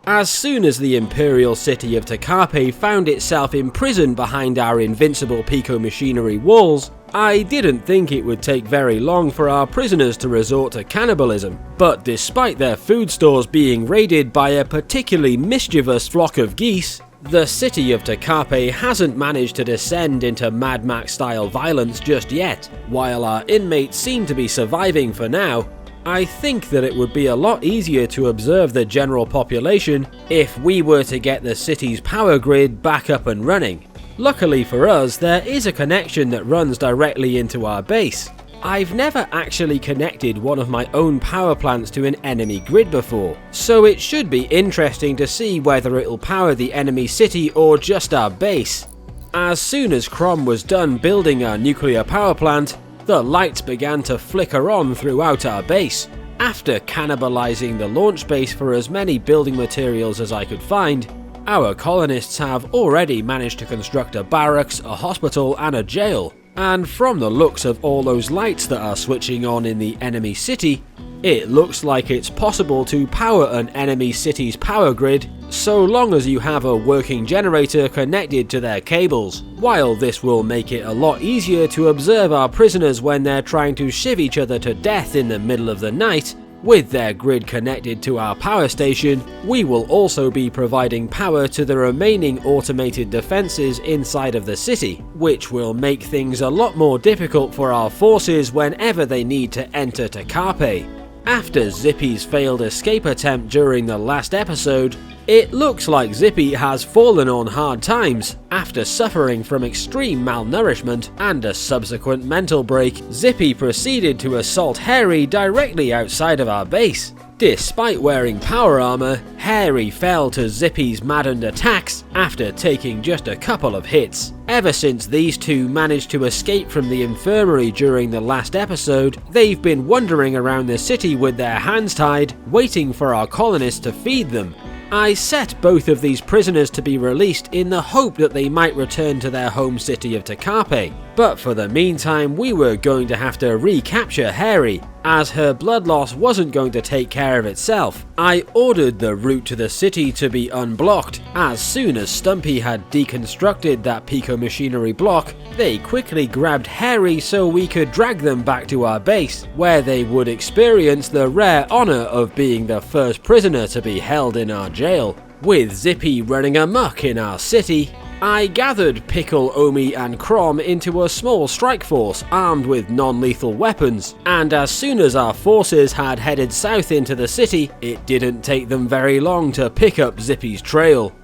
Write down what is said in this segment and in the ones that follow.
As soon as the imperial city of Takape found itself imprisoned behind our invincible pico-machinery walls, I didn't think it would take very long for our prisoners to resort to cannibalism. But despite their food stores being raided by a particularly mischievous flock of geese, the city of Takape hasn't managed to descend into Mad Max-style violence just yet. While our inmates seem to be surviving for now, I think that it would be a lot easier to observe the general population if we were to get the city's power grid back up and running. Luckily for us, there is a connection that runs directly into our base. I've never actually connected one of my own power plants to an enemy grid before, so it should be interesting to see whether it'll power the enemy city or just our base. As soon as Crom was done building our nuclear power plant, the lights began to flicker on throughout our base. After cannibalizing the launch base for as many building materials as I could find, our colonists have already managed to construct a barracks, a hospital and a jail. And from the looks of all those lights that are switching on in the enemy city, it looks like it's possible to power an enemy city's power grid so long as you have a working generator connected to their cables. While this will make it a lot easier to observe our prisoners when they're trying to shiv each other to death in the middle of the night, with their grid connected to our power station, we will also be providing power to the remaining automated defenses inside of the city, which will make things a lot more difficult for our forces whenever they need to enter Takape. After Zippy's failed escape attempt during the last episode, it looks like Zippy has fallen on hard times. After suffering from extreme malnourishment and a subsequent mental break, Zippy proceeded to assault Harry directly outside of our base. Despite wearing power armor, Harry fell to Zippy's maddened attacks after taking just a couple of hits. Ever since these two managed to escape from the infirmary during the last episode, they've been wandering around the city with their hands tied, waiting for our colonists to feed them. I set both of these prisoners to be released in the hope that they might return to their home city of Takape, but for the meantime we were going to have to recapture Harry, as her blood loss wasn't going to take care of itself. I ordered the route to the city to be unblocked. As soon as Stumpy had deconstructed that pico-machinery block, they quickly grabbed Harry so we could drag them back to our base, where they would experience the rare honor of being the first prisoner to be held in our jail. With Zippy running amok in our city, I gathered Pickle, Omi and Crom into a small strike force armed with non-lethal weapons, and as soon as our forces had headed south into the city, it didn't take them very long to pick up Zippy's trail.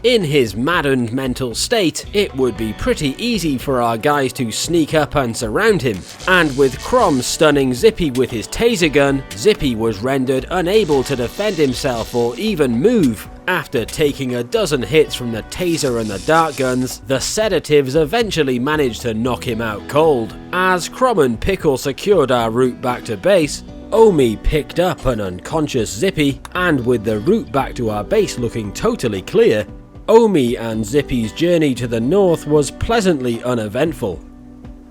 In his maddened mental state, it would be pretty easy for our guys to sneak up and surround him, and with Crom stunning Zippy with his taser gun, Zippy was rendered unable to defend himself or even move. After taking a dozen hits from the taser and the dart guns, the sedatives eventually managed to knock him out cold. As Crom and Pickle secured our route back to base, Omi picked up an unconscious Zippy, and with the route back to our base looking totally clear, Omi and Zippy's journey to the north was pleasantly uneventful.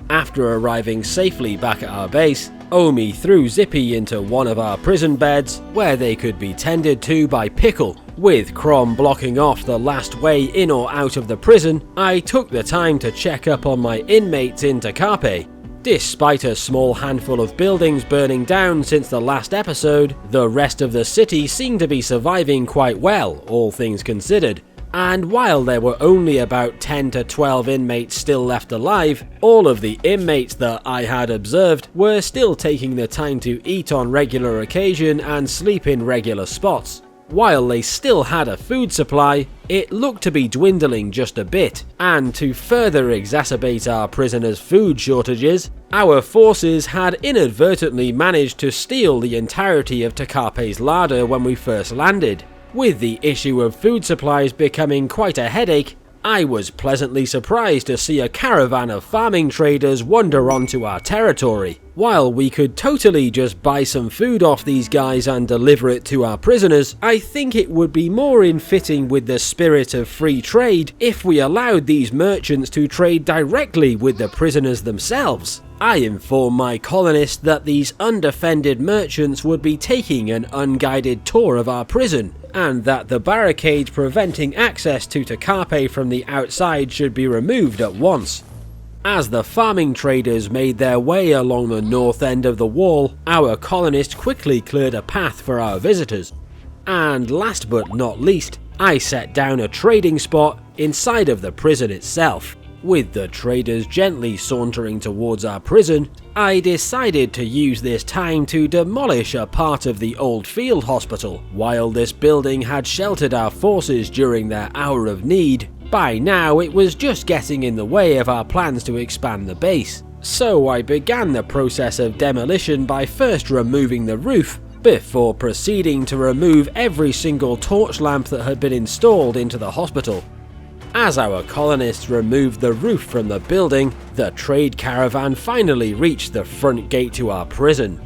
After arriving safely back at our base, Omi threw Zippy into one of our prison beds where they could be tended to by Pickle. With Crom blocking off the last way in or out of the prison, I took the time to check up on my inmates in Takape. Despite a small handful of buildings burning down since the last episode, the rest of the city seemed to be surviving quite well, all things considered. And while there were only about 10 to 12 inmates still left alive, all of the inmates that I had observed were still taking the time to eat on regular occasion and sleep in regular spots. While they still had a food supply, it looked to be dwindling just a bit, and to further exacerbate our prisoners' food shortages, our forces had inadvertently managed to steal the entirety of Takape's larder when we first landed. With the issue of food supplies becoming quite a headache, I was pleasantly surprised to see a caravan of farming traders wander onto our territory. While we could totally just buy some food off these guys and deliver it to our prisoners, I think it would be more in fitting with the spirit of free trade if we allowed these merchants to trade directly with the prisoners themselves. I informed my colonists that these undefended merchants would be taking an unguided tour of our prison, and that the barricades preventing access to Takape from the outside should be removed at once. As the farming traders made their way along the north end of the wall, our colonists quickly cleared a path for our visitors. And last but not least, I set down a trading spot inside of the prison itself. With the traders gently sauntering towards our prison, I decided to use this time to demolish a part of the old field hospital. While this building had sheltered our forces during their hour of need, by now it was just getting in the way of our plans to expand the base. So I began the process of demolition by first removing the roof, before proceeding to remove every single torch lamp that had been installed into the hospital. As our colonists removed the roof from the building, the trade caravan finally reached the front gate to our prison.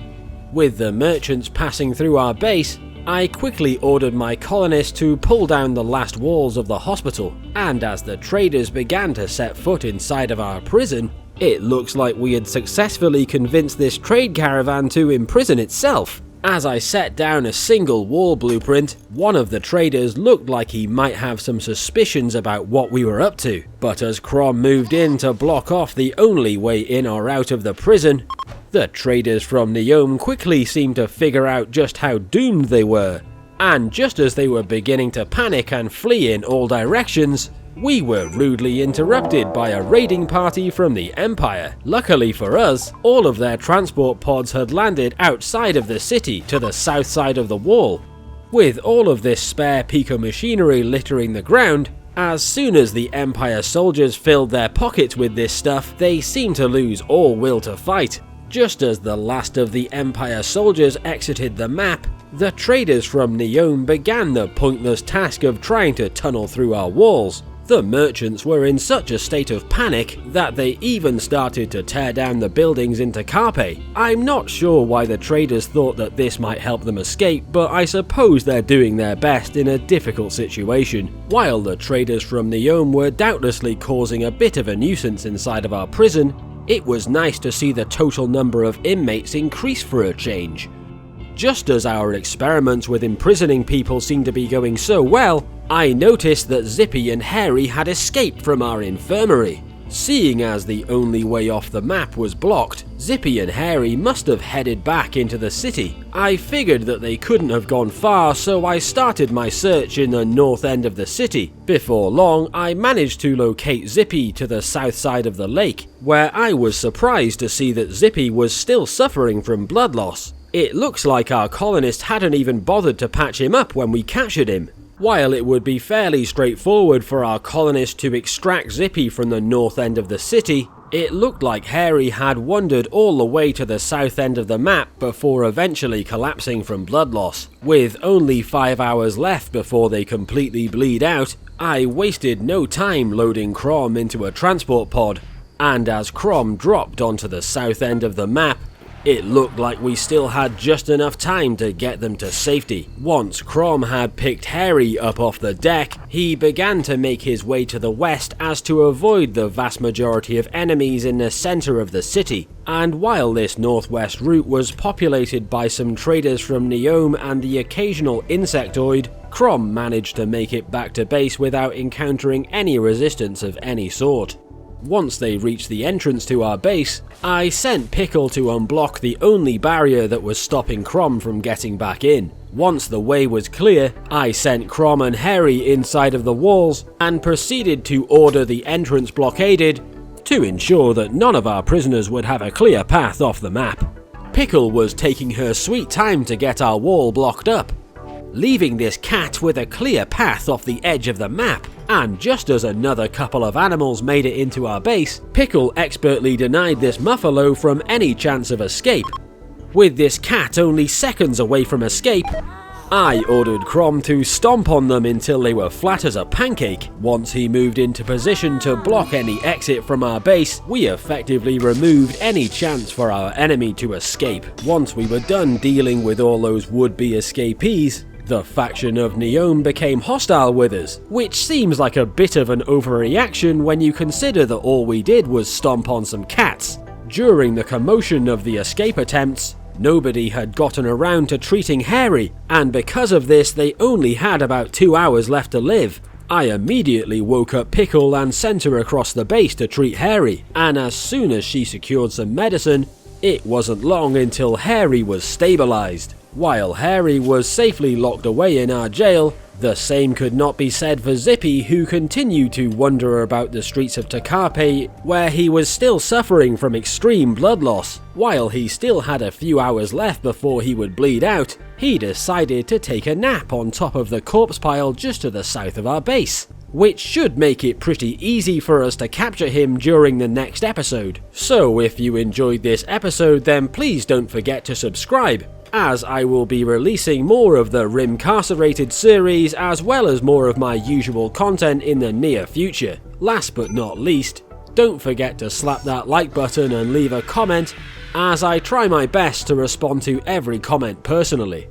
With the merchants passing through our base, I quickly ordered my colonists to pull down the last walls of the hospital, and as the traders began to set foot inside of our prison, it looks like we had successfully convinced this trade caravan to imprison itself. As I set down a single wall blueprint, one of the traders looked like he might have some suspicions about what we were up to, but as Crom moved in to block off the only way in or out of the prison, the traders from Neome quickly seemed to figure out just how doomed they were, and just as they were beginning to panic and flee in all directions, we were rudely interrupted by a raiding party from the Empire. Luckily for us, all of their transport pods had landed outside of the city to the south side of the wall. With all of this spare pico machinery littering the ground, as soon as the Empire soldiers filled their pockets with this stuff, they seemed to lose all will to fight. Just as the last of the Empire soldiers exited the map, the traders from Neome began the pointless task of trying to tunnel through our walls. The merchants were in such a state of panic that they even started to tear down the buildings into Carpe. I'm not sure why the traders thought that this might help them escape, but I suppose they're doing their best in a difficult situation. While the traders from Neome were doubtlessly causing a bit of a nuisance inside of our prison, it was nice to see the total number of inmates increase for a change. Just as our experiments with imprisoning people seemed to be going so well, I noticed that Zippy and Hairy had escaped from our infirmary. Seeing as the only way off the map was blocked, Zippy and Hairy must have headed back into the city. I figured that they couldn't have gone far, so I started my search in the north end of the city. Before long, I managed to locate Zippy to the south side of the lake, where I was surprised to see that Zippy was still suffering from blood loss. It looks like our colonists hadn't even bothered to patch him up when we captured him. While it would be fairly straightforward for our colonists to extract Zippy from the north end of the city, it looked like Hairy had wandered all the way to the south end of the map before eventually collapsing from blood loss. With only 5 hours left before they completely bleed out, I wasted no time loading Crom into a transport pod, and as Crom dropped onto the south end of the map, it looked like we still had just enough time to get them to safety. Once Crom had picked Hairy up off the deck, he began to make his way to the west as to avoid the vast majority of enemies in the center of the city. And while this northwest route was populated by some traders from Neome and the occasional insectoid, Crom managed to make it back to base without encountering any resistance of any sort. Once they reached the entrance to our base, I sent Pickle to unblock the only barrier that was stopping Crom from getting back in. Once the way was clear, I sent Crom and Hairy inside of the walls and proceeded to order the entrance blockaded to ensure that none of our prisoners would have a clear path off the map. Pickle was taking her sweet time to get our wall blocked up, leaving this cat with a clear path off the edge of the map. And just as another couple of animals made it into our base, Pickle expertly denied this Muffalo from any chance of escape. With this cat only seconds away from escape, I ordered Crom to stomp on them until they were flat as a pancake. Once he moved into position to block any exit from our base, we effectively removed any chance for our enemy to escape. Once we were done dealing with all those would-be escapees, the faction of Neome became hostile with us, which seems like a bit of an overreaction when you consider that all we did was stomp on some cats. During the commotion of the escape attempts, nobody had gotten around to treating Harry, and because of this they only had about 2 hours left to live. I immediately woke up Pickle and sent her across the base to treat Harry, and as soon as she secured some medicine, it wasn't long until Harry was stabilized. While Harry was safely locked away in our jail, the same could not be said for Zippy, who continued to wander about the streets of Takape, where he was still suffering from extreme blood loss. While he still had a few hours left before he would bleed out, he decided to take a nap on top of the corpse pile just to the south of our base, which should make it pretty easy for us to capture him during the next episode. So if you enjoyed this episode, then please don't forget to subscribe, as I will be releasing more of the Rimcarcerated series as well as more of my usual content in the near future. Last but not least, don't forget to slap that like button and leave a comment, as I try my best to respond to every comment personally.